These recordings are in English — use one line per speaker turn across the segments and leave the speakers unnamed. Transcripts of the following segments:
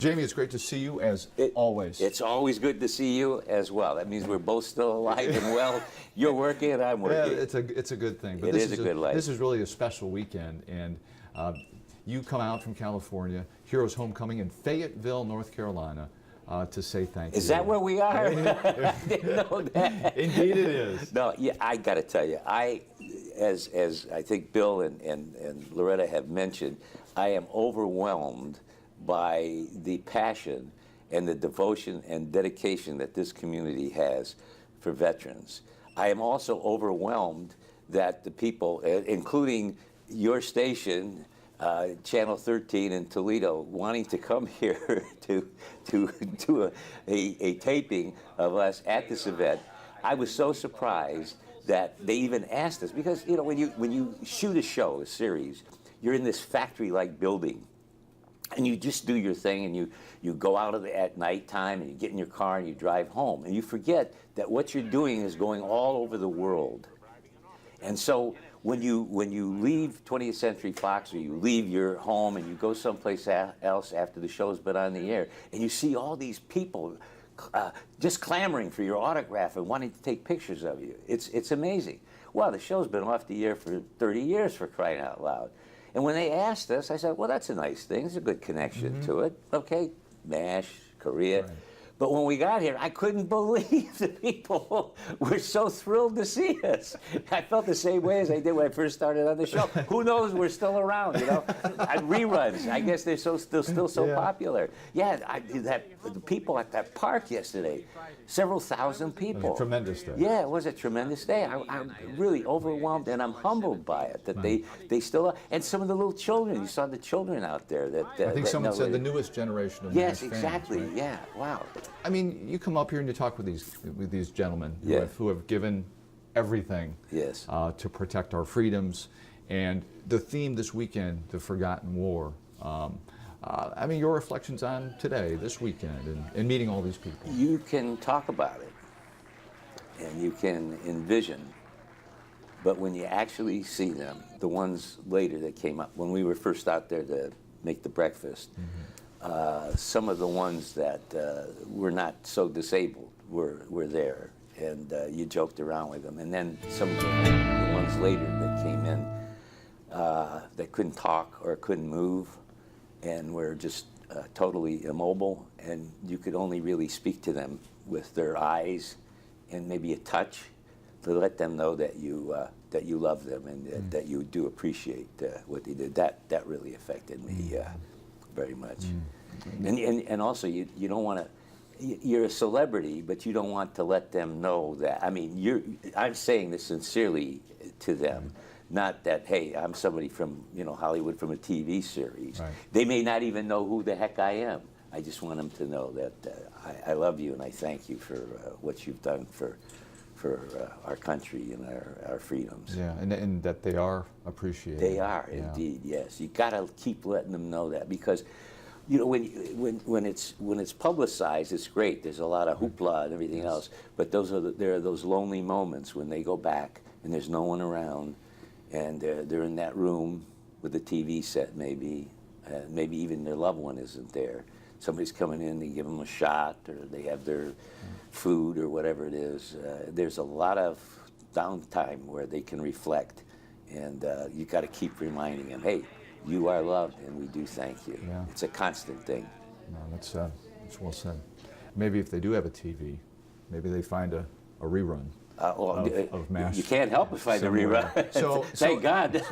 Jamie, it's great to see you as always.
It's always good to see you as well. That means we're both still alive and well. You're working and I'm working.
Yeah, it's a good thing.
But this is a good life.
This is really a special weekend, and you come out from California, Heroes Homecoming in Fayetteville, North Carolina, to say thank you.
Is that where we are? I didn't know that.
Indeed it is.
No, yeah, I got to tell you, as I think Bill and Loretta have mentioned, I am overwhelmed by the passion and the devotion and dedication that this community has for veterans. I am also overwhelmed that the people, including your station, Channel 13 in Toledo, wanting to come here to do a taping of us at this event. I was so surprised that they even asked us, because you know when you shoot a show, a series, you're in this factory-like building. And you just do your thing, and you go out at nighttime, and you get in your car, and you drive home. And you forget that what you're doing is going all over the world. And so when you leave 20th Century Fox, or you leave your home, and you go someplace else after the show's been on the air, and you see all these people just clamoring for your autograph and wanting to take pictures of you, it's amazing. Well, the show's been off the air for 30 years, for crying out loud. And when they asked us, I said, well, that's a nice thing. There's a good connection to it. Okay, MASH, Korea. Right. But when we got here, I couldn't believe the people were so thrilled to see us. I felt the same way as I did when I first started on the show. Who knows, we're still around, you know? Reruns, I guess they're still so popular. Yeah, the people at that park yesterday, several thousand people.
It was a tremendous day.
Yeah, it was a tremendous day. I'm really overwhelmed, and I'm humbled by it, that they still are. And some of the little children, you saw the children out there.
I think someone said the newest generation of
Yes,
MASH
exactly,
fans, right?
Yeah, wow.
I mean, you come up here and you talk with these gentlemen who have given everything to protect our freedoms, and the theme this weekend, the Forgotten War. I mean, your reflections on today, this weekend, and meeting all these people.
You can talk about it, and you can envision, but when you actually see them, the ones later that came up, when we were first out there to make the breakfast, some of the ones that were not so disabled were there, and you joked around with them. And then some of the ones later that came in that couldn't talk or couldn't move and were just totally immobile, and you could only really speak to them with their eyes and maybe a touch to let them know that you love them and that you do appreciate what they did. That really affected me very much. And also, you don't want to, you're a celebrity, but you don't want to let them know that. I mean, I'm saying this sincerely to them, not that, hey, I'm somebody from, Hollywood, from a TV series. Right. They may not even know who the heck I am. I just want them to know that I love you, and I thank you for what you've done for our country and our freedoms.
Yeah, and that they are appreciated.
They are, indeed, yes. You got to keep letting them know that, because when it's publicized, it's great. There's a lot of hoopla and everything else, but there are those lonely moments when they go back and there's no one around, and they're in that room with the TV set, maybe even their loved one isn't there. Somebody's coming in, they give them a shot, or they have their food or whatever it is. There's a lot of downtime where they can reflect, and you got to keep reminding them, hey, you are loved, and we do thank you. Yeah. It's a constant thing.
No, that's well said. Maybe if they do have a TV, maybe they find a rerun of MASH.
You can't help but find a rerun. So thank God.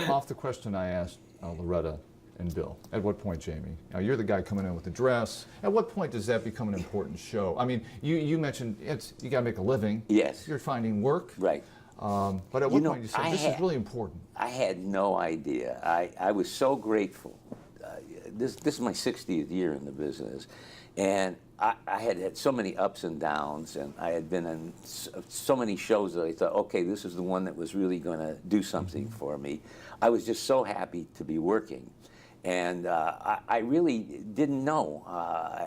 Off the question I asked Loretta and Bill, at what point, Jamie? Now, you're the guy coming in with the dress. At what point does that become an important show? I mean, you mentioned you got to make a living.
Yes.
You're finding work.
Right.
But at what point you said, this is really important?
I had no idea. I was so grateful. This is my 60th year in the business, and I had so many ups and downs, and I had been in so many shows that I thought, okay, this is the one that was really going to do something for me. I was just so happy to be working. And I really didn't know,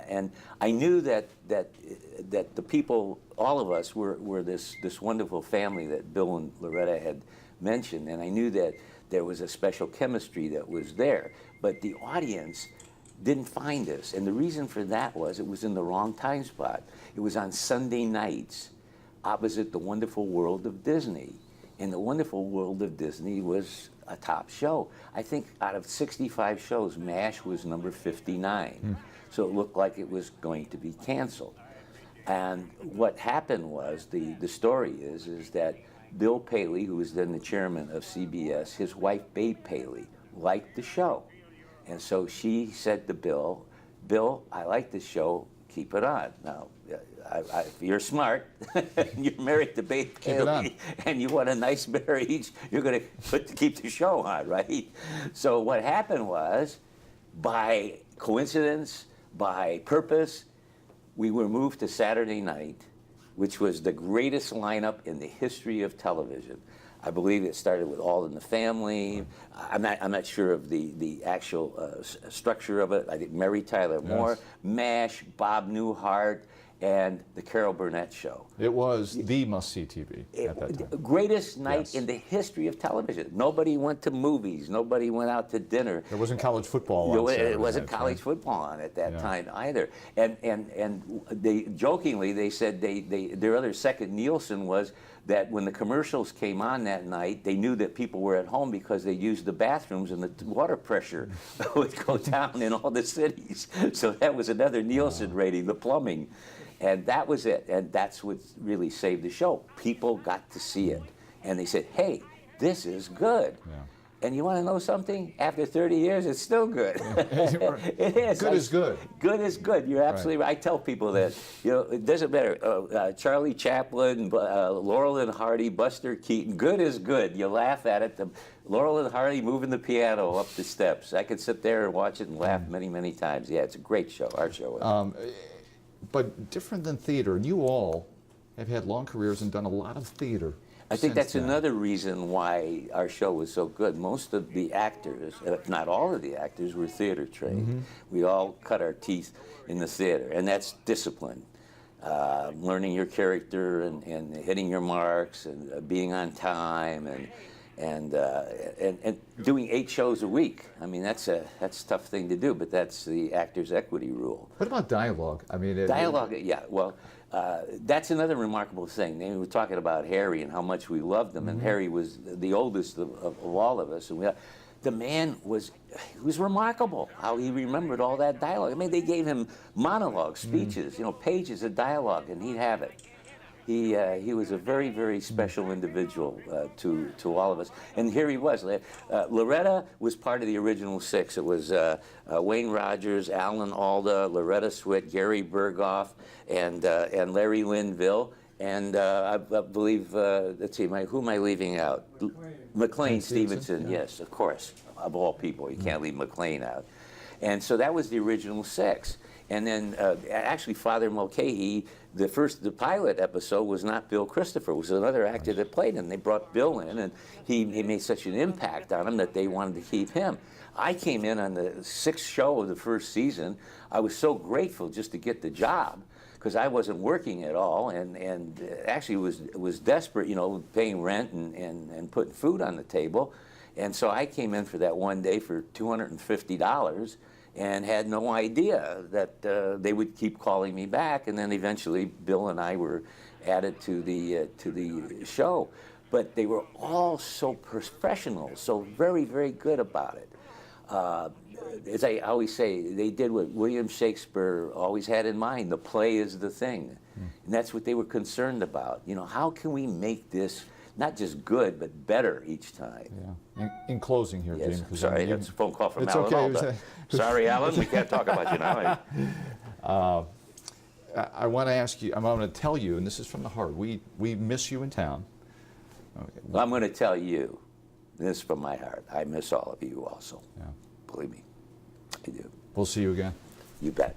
and I knew that the people, all of us, were this wonderful family that Bill and Loretta had mentioned, and I knew that there was a special chemistry that was there. But the audience didn't find us. And the reason for that was it was in the wrong time spot. It was on Sunday nights opposite The Wonderful World of Disney. And The Wonderful World of Disney was a top show. I think out of 65 shows, MASH was number 59. So it looked like it was going to be canceled. And what happened was, the story is that Bill Paley, who was then the chairman of CBS, his wife Babe Paley, liked the show. And so she said to Bill, Bill, I like this show, keep it on. Now, if you're smart, you're married to Babe Paley, and you want a nice marriage, you're going to keep the show on, right? So what happened was, by coincidence, by purpose, we were moved to Saturday night, which was the greatest lineup in the history of television. I believe it started with All in the Family. I'm not sure of the actual structure of it. I think Mary Tyler Moore, MASH, Bob Newhart, and the Carol Burnett Show.
It was the must-see TV at that time.
Greatest night in the history of television. Nobody went to movies. Nobody went out to dinner.
There wasn't college football on Saturday
It wasn't
nights,
college football on at that time either. And they jokingly, they said their other second Nielsen was that when the commercials came on that night, they knew that people were at home because they used the bathrooms and the water pressure would go down in all the cities. So that was another Nielsen rating, the plumbing. And that was it. And that's what really saved the show. People got to see it. And they said, hey, this is good. Yeah. And you want to know something? After 30 years, it's still good. It is.
Good is good.
Good is good. You're absolutely right. I tell people that, it doesn't matter. Charlie Chaplin, Laurel and Hardy, Buster Keaton, good is good. You laugh at it. Laurel and Hardy moving the piano up the steps. I could sit there and watch it and laugh many, many times. Yeah, it's a great show, our show.
But different than theater, you all have had long careers and done a lot of theater.
I think that's another reason why our show was so good. Most of the actors, if not all of the actors, were theater trained. We all cut our teeth in the theater, and that's discipline. Learning your character and hitting your marks and being on time and doing 8 shows a week. I mean, that's a tough thing to do, but that's the Actors' Equity Rule.
What about dialogue? I mean,
dialogue, yeah. Well, that's another remarkable thing. They were talking about Harry and how much we loved him, and Harry was the oldest of all of us. And the man was remarkable how he remembered all that dialogue. I mean, they gave him monologues, speeches, pages of dialogue, and he'd have it. He was a very, very special individual to all of us. And here he was. Loretta was part of the original 6. It was Wayne Rogers, Alan Alda, Loretta Swit, Gary Berghoff, and Larry Linville. And I believe, let's see, who am I leaving out? McLean Stevenson, yes, of course. Of all people, you can't leave McLean out. And so that was the original 6. And then actually Father Mulcahy, the pilot episode was not Bill Christopher, it was another actor that played him. They brought Bill in, and he made such an impact on him that they wanted to keep him. I came in on the 6th show of the first season. I was so grateful just to get the job, because I wasn't working at all, and actually was desperate, paying rent and putting food on the table. And so I came in for that one day for $250 and had no idea that they would keep calling me back. And then eventually Bill and I were added to the show. But they were all so professional, so very, very good about it. As I always say, they did what William Shakespeare always had in mind: the play is the thing. And that's what they were concerned about. How can we make this not just good, but better each time?
Yeah. In closing here,
yes,
James.
Sorry, that's a phone call from
it's
Alan
okay.
Alda. Sorry, Alan, we can't talk about you now.
I want to ask you, I'm going to tell you, and this is from the heart, we miss you in town. Okay.
Well, I'm going to tell you, this is from my heart, I miss all of you also.
Yeah.
Believe me, I do.
We'll see you again.
You bet.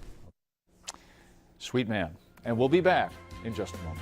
Sweet man. And we'll be back in just a moment.